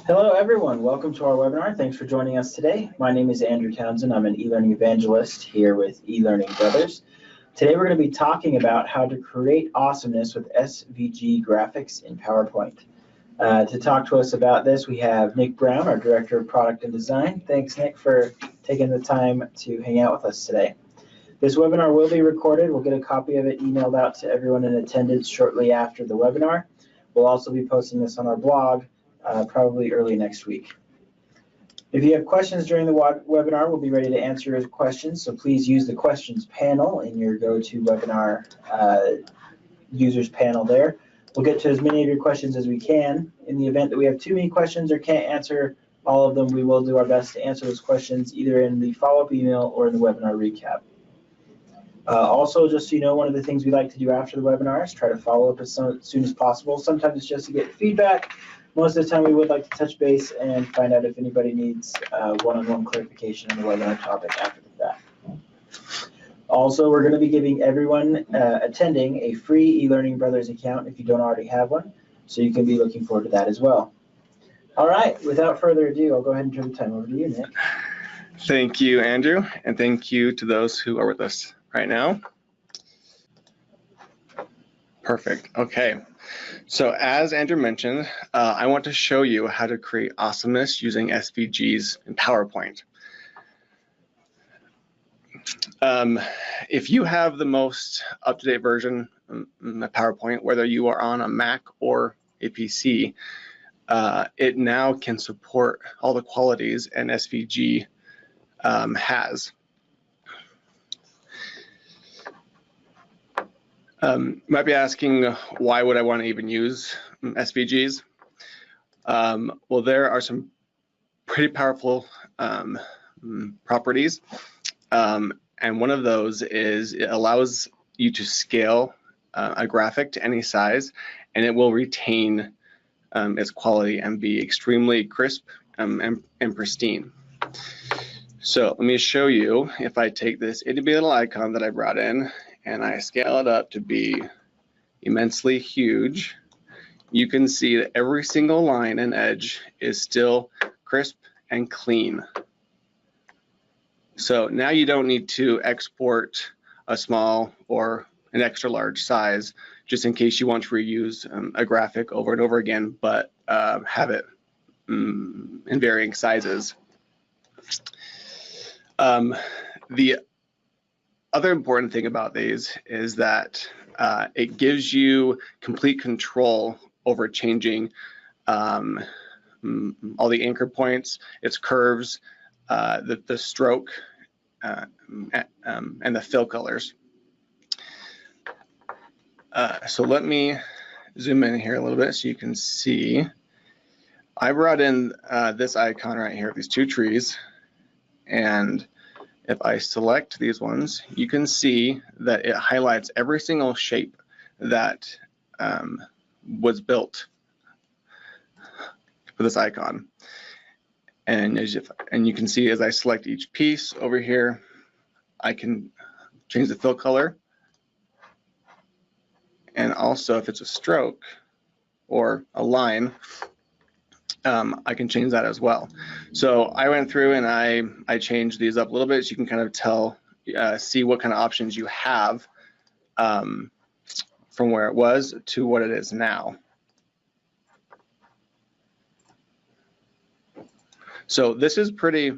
Hello everyone, welcome to our webinar. Thanks for joining us today. My name is Andrew Townsend. I'm an e-learning evangelist here with eLearning Brothers. Today we're going to be talking about how to create awesomeness with SVG graphics in PowerPoint. To talk to us about this, we have Nic Brown, our Director of Product and Design. Thanks, Nic, for taking the time to hang out with us today. This webinar will be recorded. We'll get a copy of it emailed out to everyone in attendance shortly after the webinar. We'll also be posting this on our blog probably early next week. If you have questions during the webinar, we'll be ready to answer your questions, so please use the questions panel in your GoToWebinar users panel there. We'll get to as many of your questions as we can. In the event that we have too many questions or can't answer all of them, we will do our best to answer those questions either in the follow-up email or in the webinar recap. Also, just so you know, one of the things we like to do after the webinar is try to follow up as soon as possible. Sometimes it's just to get feedback. Most of the time we would like to touch base and find out if anybody needs one-on-one clarification on the webinar topic after the fact. Also, we're going to be giving everyone attending a free eLearning Brothers account if you don't already have one, so you can be looking forward to that as well. All right, without further ado, I'll go ahead and turn the time over to you, Nic. Thank you, Andrew, and thank you to those who are with us right now. Perfect. Okay. So as Andrew mentioned, I want to show you how to create awesomeness using SVGs in PowerPoint. If you have the most up-to-date version of PowerPoint, whether you are on a Mac or a PC, it now can support all the qualities an SVG has. You might be asking, why would I want to even use SVGs? Well, there are some pretty powerful properties, and one of those is it allows you to scale a graphic to any size, and it will retain its quality and be extremely crisp and pristine. So let me show you. If I take this itty bitty little icon that I brought in and I scale it up to be immensely huge, you can see that every single line and edge is still crisp and clean. So now you don't need to export a small or an extra large size just in case you want to reuse a graphic over and over again, but have it in varying sizes. The other important thing about these is that it gives you complete control over changing all the anchor points, its curves, the stroke, and the fill colors. So let me zoom in here a little bit so you can see. I brought in this icon right here, these two trees, and if I select these ones, you can see that it highlights every single shape that was built for this icon. And you can see as I select each piece over here, I can change the fill color. And also if it's a stroke or a line, I can change that as well. So I went through and I changed these up a little bit so you can kind of see what kind of options you have from where it was to what it is now. So this is pretty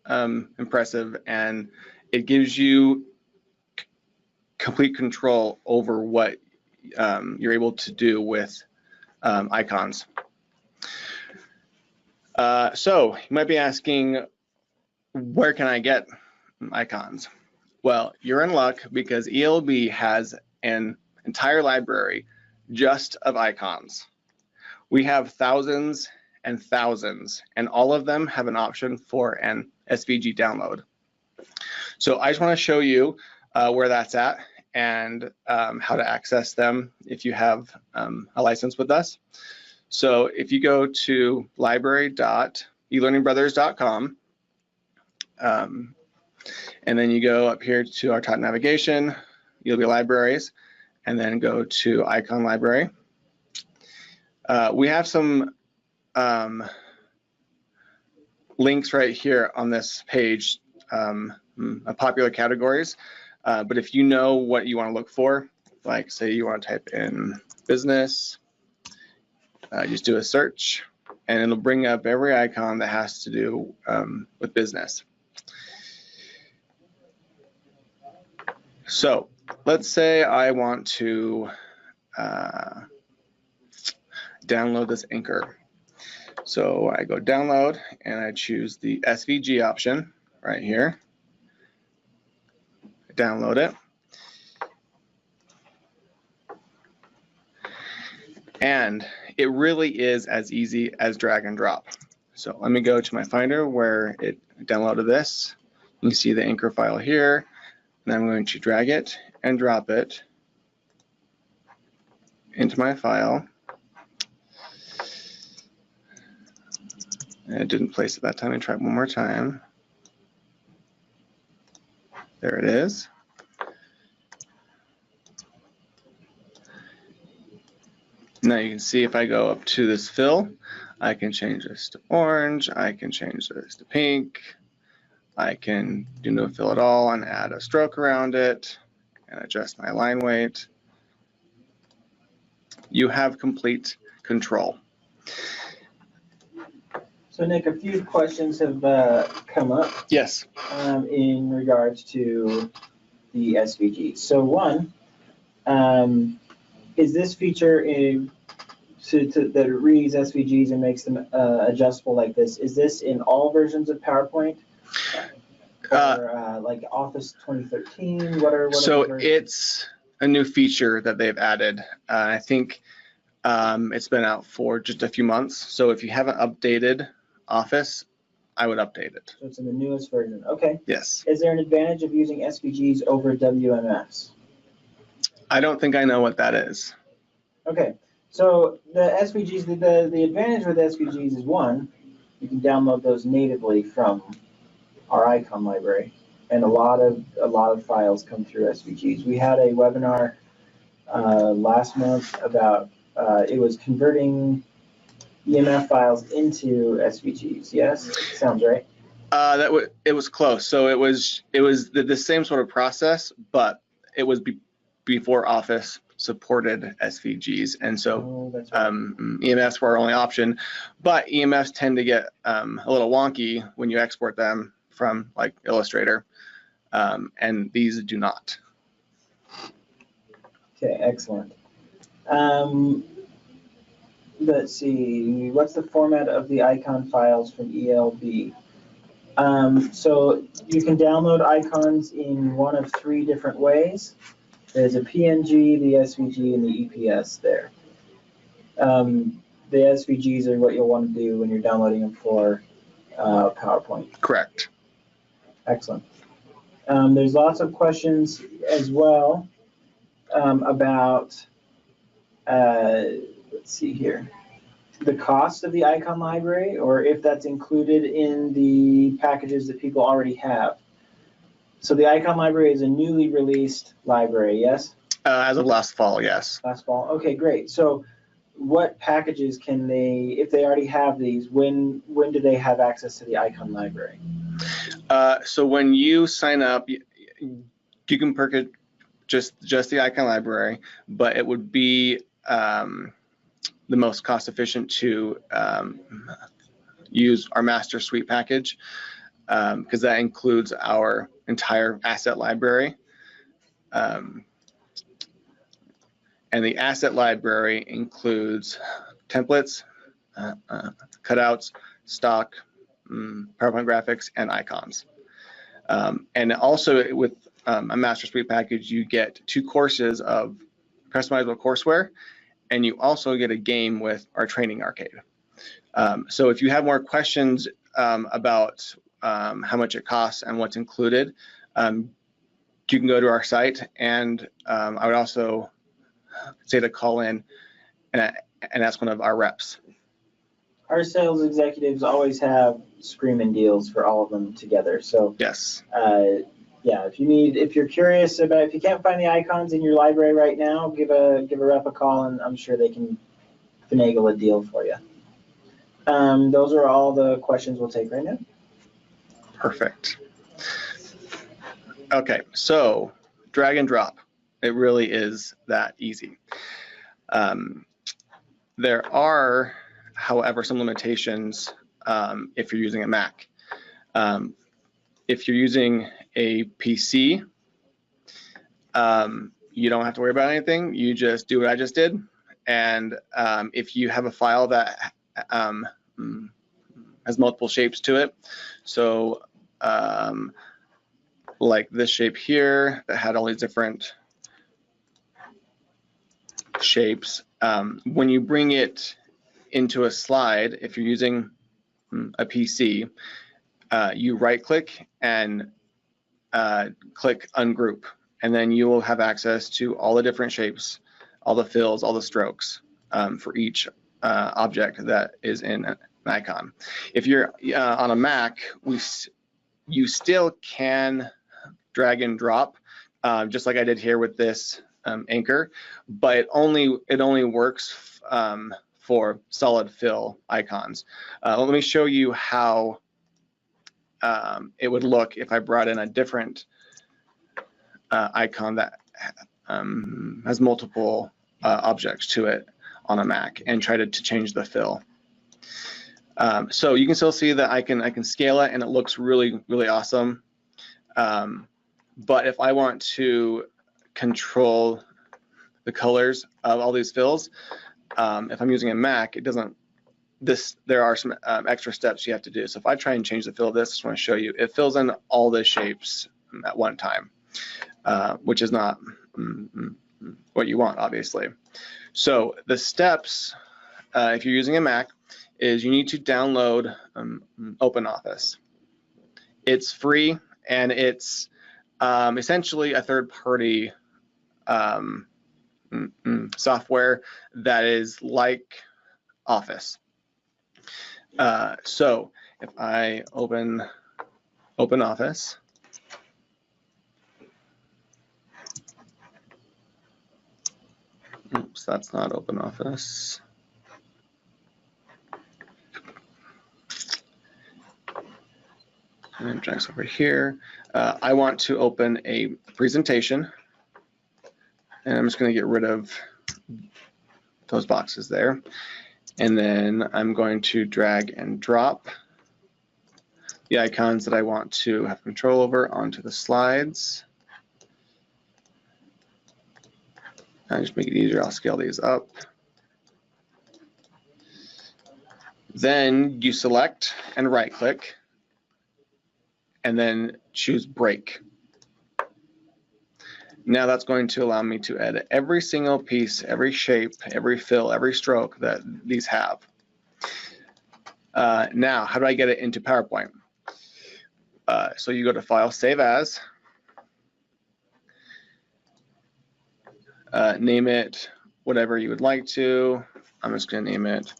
impressive, and it gives you complete control over what you're able to do with icons. So you might be asking, where can I get icons? Well, you're in luck because ELB has an entire library just of icons. We have thousands and thousands, and all of them have an option for an SVG download. So I just want to show you where that's at and how to access them if you have a license with us. So if you go to library.elearningbrothers.com, and then you go up here to our top navigation, you'll be libraries, and then go to icon library. We have some links right here on this page, popular categories. But if you know what you want to look for, like say you want to type in business, just do a search, and it'll bring up every icon that has to do with business. So let's say I want to download this anchor. So I go download and I choose the SVG option right here. Download it. And it really is as easy as drag and drop. So let me go to my Finder where it downloaded this. You can see the anchor file here. And I'm going to drag it and drop it into my file. And it didn't place it that time. I try one more time. There it is. Now you can see if I go up to this fill, I can change this to orange, I can change this to pink, I can do no fill at all and add a stroke around it and adjust my line weight. You have complete control. So Nick, a few questions have come up. Yes. In regards to the SVGs. So one, is this feature that reads SVGs and makes them adjustable like this? Is this in all versions of PowerPoint? Or like Office 2013? So it's a new feature that they've added. I think it's been out for just a few months. So if you haven't updated Office, I would update it. So it's in the newest version. Okay. Yes. Is there an advantage of using SVGs over WMS? I don't think I know what that is. Okay. So the SVGs, the advantage with SVGs is one, you can download those natively from our icon library, and a lot of files come through SVGs. We had a webinar last month about it was converting EMF files into SVGs. Yes, sounds right. It was close. So it was the same sort of process, but it was before Office supported SVGs, and so that's right. EMFs were our only option. But EMFs tend to get a little wonky when you export them from like Illustrator, and these do not. Okay, excellent. Let's see, what's the format of the icon files from ELB? So you can download icons in one of three different ways. There's a PNG, the SVG, and the EPS there. The SVGs are what you'll want to do when you're downloading them for PowerPoint. Correct. Excellent. There's lots of questions as well about, let's see here, the cost of the icon library, or if that's included in the packages that people already have. So the icon library is a newly released library, yes? As of last fall, yes. Last fall. Okay, great. So what packages can they, if they already have these, when do they have access to the icon library? So when you sign up, you can purchase just the icon library, but it would be the most cost efficient to use our master suite package, because that includes our entire asset library. And the asset library includes templates, cutouts, stock, PowerPoint graphics, and icons. And also with a master suite package, you get 2 courses of customizable courseware, and you also get a game with our training arcade. So if you have more questions about how much it costs and what's included, you can go to our site, and I would also say to call in and ask one of our reps. Our sales executives always have screaming deals for all of them together. So yes, yeah, if you're curious about, if you can't find the icons in your library right now, give a rep a call, and I'm sure they can finagle a deal for you. Those are all the questions we'll take right now. Perfect. Okay, so drag and drop. It really is that easy. There are, however, some limitations if you're using a Mac. If you're using a PC, you don't have to worry about anything. You just do what I just did. And if you have a file that has multiple shapes to it, so like this shape here that had all these different shapes, when you bring it into a slide, if you're using a PC, you right click and click ungroup, and then you will have access to all the different shapes, all the fills, all the strokes for each object that is in an icon. If you're on a Mac, you still can drag and drop, just like I did here with this anchor, but it only works for solid fill icons. Let me show you how it would look if I brought in a different icon that has multiple objects to it on a Mac and try to change the fill. So you can still see that I can scale it and it looks really, really awesome. But if I want to control the colors of all these fills, if I'm using a Mac, it doesn't. There are some extra steps you have to do. So if I try and change the fill of this, I just want to show you, it fills in all the shapes at one time, which is not what you want, obviously. So the steps, if you're using a Mac, is you need to download OpenOffice. It's free and it's essentially a third-party software that is like Office. So if I open OpenOffice, oops, that's not OpenOffice. And drag over here. I want to open a presentation, and I'm just going to get rid of those boxes there. And then I'm going to drag and drop the icons that I want to have control over onto the slides. And just make it easier, I'll scale these up. Then you select and right click, and then choose break. Now that's going to allow me to edit every single piece, every shape, every fill, every stroke that these have. Now, how do I get it into PowerPoint? So you go to File, Save As, name it whatever you would like to. I'm just going to name it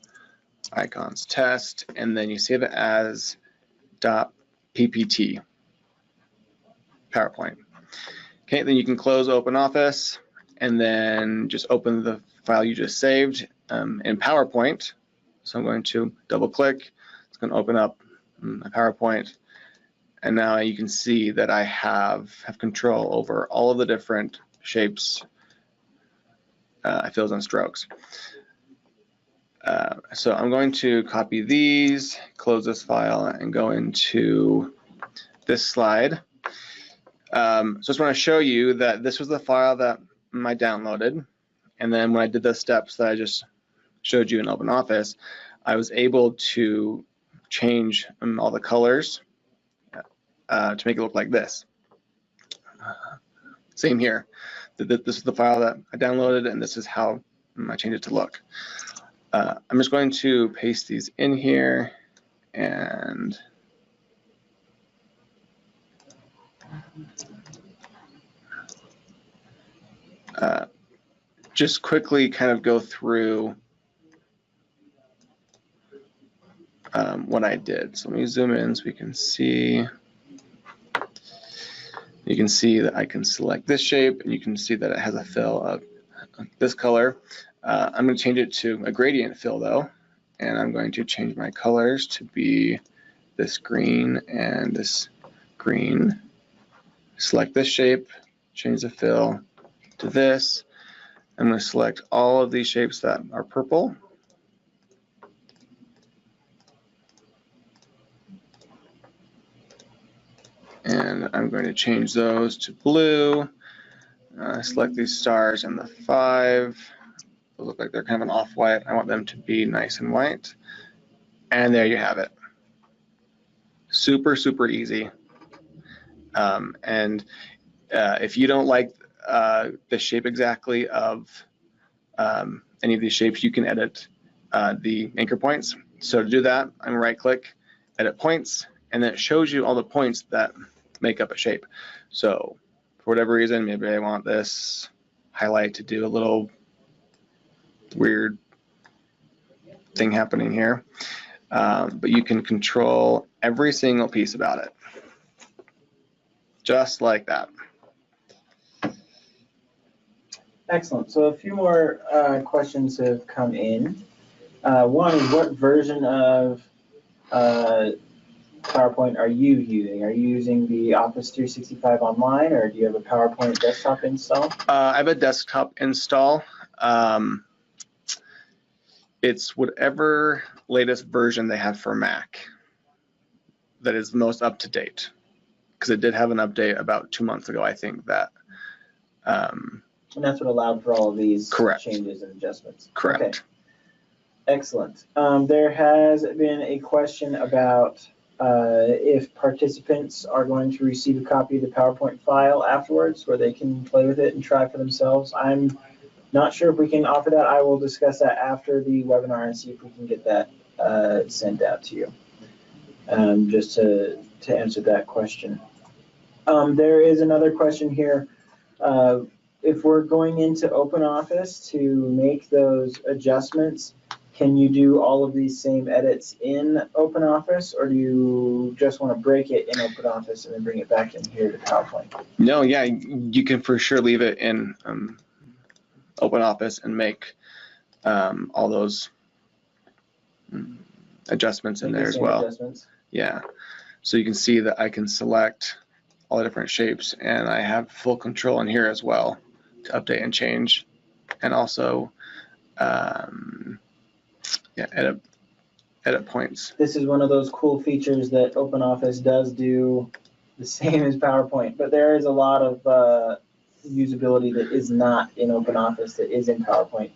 Icons Test, and then you save it as .ppt, PowerPoint. Okay, then you can close OpenOffice and then just open the file you just saved in PowerPoint. So I'm going to double click. It's going to open up my PowerPoint. And now you can see that I have control over all of the different shapes, fills, and strokes. So I'm going to copy these, close this file, and go into this slide. So I just want to show you that this was the file that I downloaded, and then when I did the steps that I just showed you in OpenOffice, I was able to change all the colors to make it look like this. Same here. This is the file that I downloaded, and this is how I changed it to look. I'm just going to paste these in here and just quickly kind of go through what I did. So let me zoom in so we can see. You can see that I can select this shape, and you can see that it has a fill of this color. I'm going to change it to a gradient fill though, and I'm going to change my colors to be this green and this green. Select this shape, change the fill to this. I'm going to select all of these shapes that are purple. And I'm going to change those to blue. Select these stars and the 5. They look like they're kind of an off-white. I want them to be nice and white. And there you have it. Super, super easy. If you don't like the shape exactly of any of these shapes, you can edit the anchor points. So to do that, I'm right-click, edit points, and then it shows you all the points that make up a shape. So for whatever reason, maybe I want this highlight to do a little weird thing happening here. But you can control every single piece about it. Just like that. Excellent. So a few more questions have come in. One is, what version of PowerPoint are you using? Are you using the Office 365 Online, or do you have a PowerPoint desktop install? I have a desktop install. It's whatever latest version they have for Mac that is the most up to date. Because it did have an update about 2 months ago, I think, that. And that's what allowed for all of these Correct. changes and adjustments. Correct. Okay. Excellent. There has been a question about if participants are going to receive a copy of the PowerPoint file afterwards, where they can play with it and try for themselves. I'm not sure if we can offer that. I will discuss that after the webinar and see if we can get that sent out to you, just to answer that question. There is another question here. If we're going into OpenOffice to make those adjustments, can you do all of these same edits in OpenOffice, or do you just want to break it in OpenOffice and then bring it back in here to PowerPoint? No, yeah, you can for sure leave it in OpenOffice and make all those adjustments in there as well. Adjustments. Yeah, so you can see that I can select all the different shapes, and I have full control in here as well to update and change, and also edit points. This is one of those cool features that OpenOffice does do the same as PowerPoint, but there is a lot of usability that is not in OpenOffice that is in PowerPoint,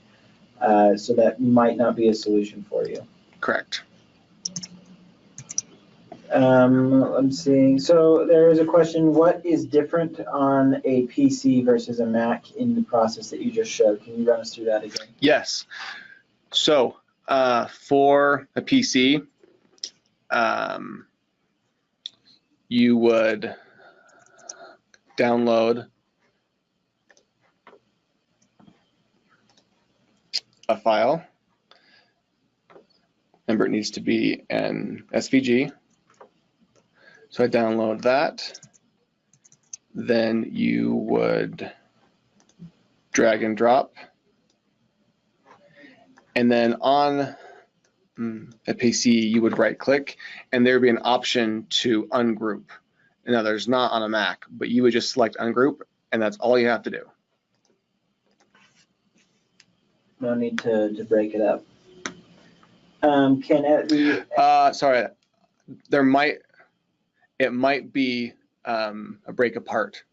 so that might not be a solution for you. Correct. I'm seeing, so there is a question, what is different on a PC versus a Mac in the process that you just showed? Can you run us through that again? Yes. So for a PC, you would download a file. Remember, it needs to be an SVG. So I download that. Then you would drag and drop. And then on a PC, you would right click, and there would be an option to ungroup. Now, there's not on a Mac, but you would just select ungroup, and that's all you have to do. No need to break it up. Sorry, it might be a break apart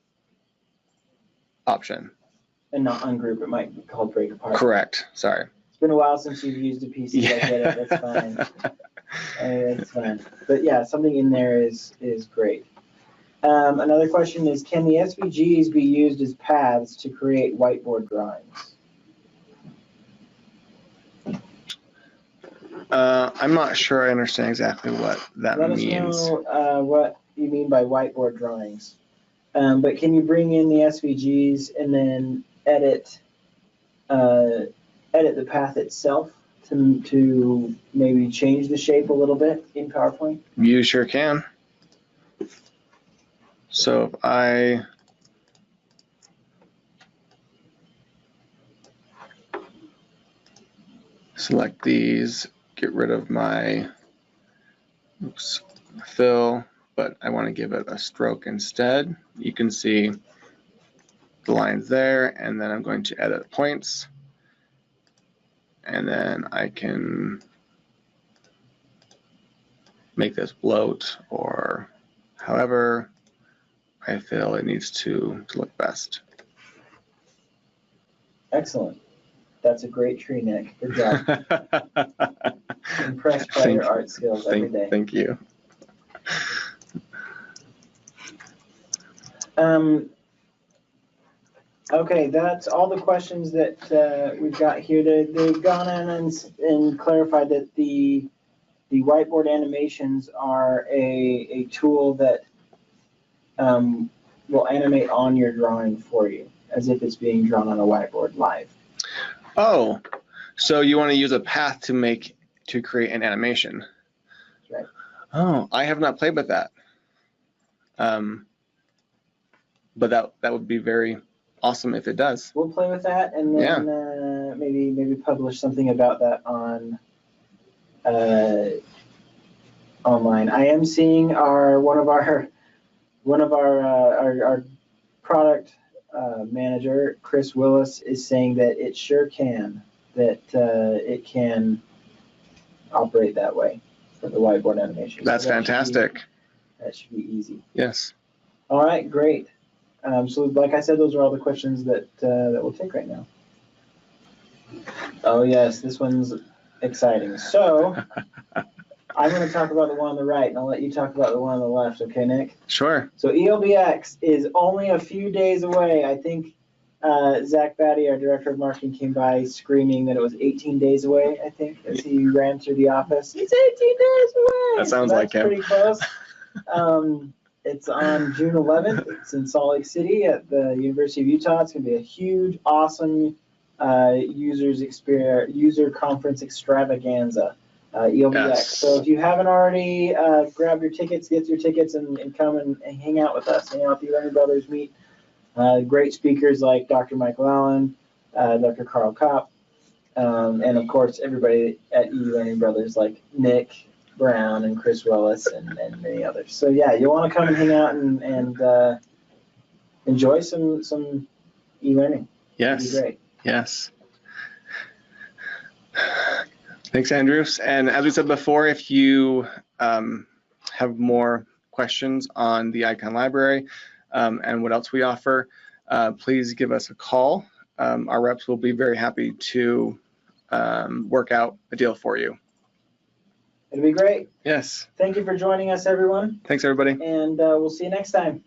option. And not ungroup, it might be called break apart. Correct, sorry. It's been a while since you've used a PC. Yeah. I get it, that's fine. That's fine. But yeah, something in there is great. Another question is, can the SVGs be used as paths to create whiteboard drawings? I'm not sure I understand exactly what that means. Let us know what you mean by whiteboard drawings. But can you bring in the SVGs and then edit the path itself to maybe change the shape a little bit in PowerPoint? You sure can. So if I select these get rid of my fill, but I want to give it a stroke instead. You can see the lines there, and then I'm going to edit points, and then I can make this bloat or however I feel it needs to look best. Excellent. That's a great tree, Nick. Good job. Impressed by your art skills every day. Thank you. Okay, that's all the questions that we've got here. They've gone in and clarified that the whiteboard animations are a tool that will animate on your drawing for you, as if it's being drawn on a whiteboard live. Oh, so you want to use a path to create an animation? Right. Oh, I have not played with that. But that would be very awesome if it does. We'll play with that, and then maybe publish something about that on online. I am seeing one of our product manager, Chris Willis, is saying that it sure can, that it can operate that way for the whiteboard animation. That's fantastic. That should be easy. Yes. All right, great. So like I said, those are all the questions that we'll take right now. Oh yes, this one's exciting. So I'm going to talk about the one on the right, and I'll let you talk about the one on the left. Okay, Nick? Sure. So ELBX is only a few days away. I think Zach Batty, our director of marketing, came by screaming that it was 18 days away, I think, as he ran through the office. It's 18 days away! That sounds like him. Pretty close. It's on June 11th. It's in Salt Lake City at the University of Utah. It's going to be a huge, awesome user conference extravaganza. ELBX. Yes. So if you haven't already, grab your tickets, get your tickets, and come and hang out with us. Hang out with the eLearning Brothers, meet great speakers like Dr. Michael Allen, Dr. Carl Kopp, and of course everybody at eLearning Brothers like Nic Brown and Chris Willis and many others. So yeah, you'll want to come and hang out and enjoy some e-learning. Yes. It'll be great. Yes. Thanks, Andrews. And as we said before, if you have more questions on the icon library and what else we offer, please give us a call. Our reps will be very happy to work out a deal for you. It'll be great. Yes. Thank you for joining us, everyone. Thanks, everybody. And we'll see you next time.